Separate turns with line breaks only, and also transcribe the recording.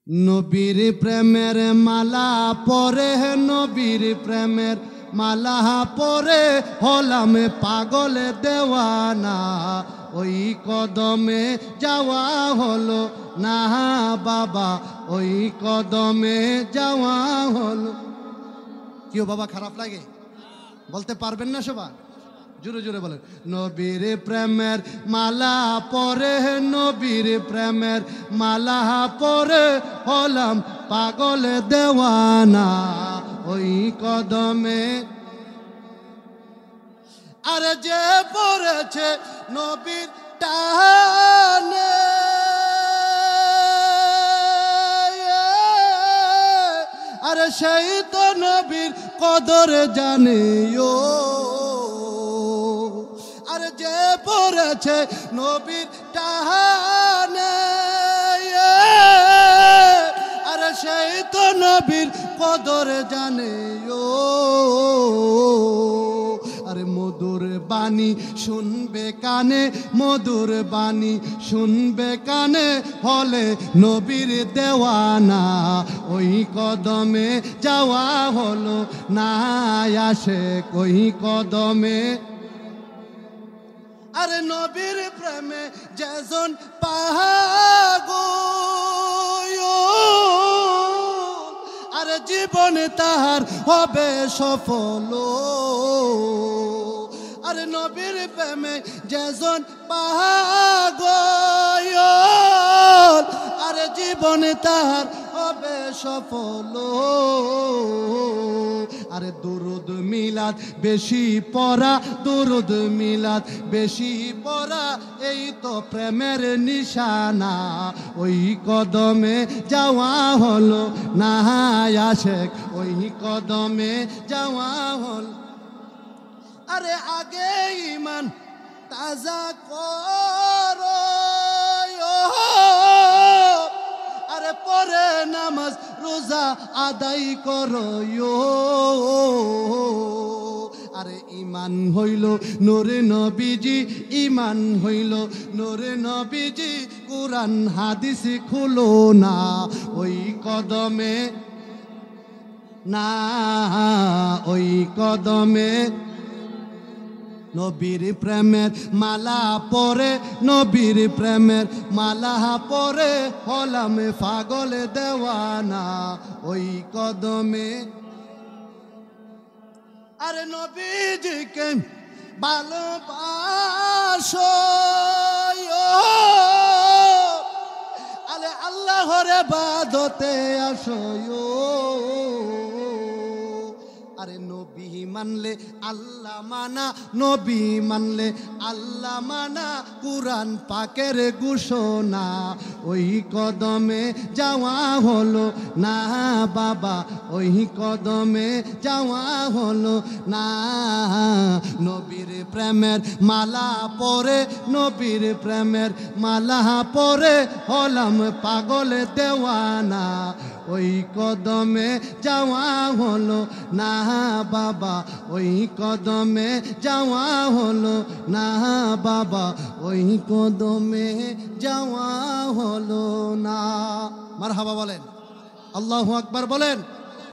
নবীর প্রেমের মালা পরে, নবীর প্রেমের মালা পরে হলাম পাগল দেওয়ানা। ওই কদমে যাওয়া হলো না বাবা, ওই কদমে যাওয়া হলো। কেউ বাবা খারাপ লাগে? বলতে পারবেন না সবাই? জোরে জোরে বলেন। নবীর প্রেমের মালা পরে, নবীর প্রেমের মালা পরে হলাম পাগল দেওয়ানা। ওই কদমে আরে যে পড়েছে নবীর টানে, আরে সেই তো নবীর কদর জানে। ও আরে যে পড়েছে নবীর টানে, আরে সেই তো নবীর কদর জানে। ও আরে মধুর বাণী শুনবে কানে, মধুর বাণী শুনবে কানে হলে নবীর দেওয়ানা। ওই কদমে যাওয়া হলো না আসে, ওই কদমে। আরে নবীর প্রেমে যেজন পাগল, আরে জীবন তাহার হবে সফল। আরে নবীর প্রেমে যেজন পাগল, আরে জীবন তাহার হবে সফল। আরে দুরুদ মিলাদ বেশি পড়া, দুরুদ মিলাদ বেশি পড়া, এই তো প্রেমের নিশানা। ওই কদমে যাওয়া হলো না আশেক, ওই কদমে যাওয়া হল। আরে আগে ইমান তাজা করো, আরে পরে নামাজ রোজা আদায় করো। আরে ইমান হইল নূরে নবীজি, ইমান হইল নূরে নবীজি, কুরআন হাদিস খুলো না ওই কদমে, না ওই কদমে। নবীর প্রেমের মালা পরে, নবীর প্রেমের মালা পরে হলাম পাগল দেওয়ানা। ওই কদমে আরে নবীজিকে ভালোবাসো, আরে আল্লাহর ইবাদতে আসো। আরে নবী মানলে আল্লাহ মানা, নবী মানলে আল্লাহ মানা, কুরআন পাকের ঘোষণা। ওই কদমে যাওয়া হলো না বাবা, ওই কদমে যাওয়া হলো না। নবীর প্রেমের মালা পরে, নবীর প্রেমের মালা পরে হলাম পাগল দেওয়ানা। ওই কদমে যাওয়া হলো না বাবা, ওই কদমে যাওয়া হলো না বাবা, ওই কদমে যাওয়া হলো না। মারহাবা বলেন, আল্লাহু আকবার বলেন।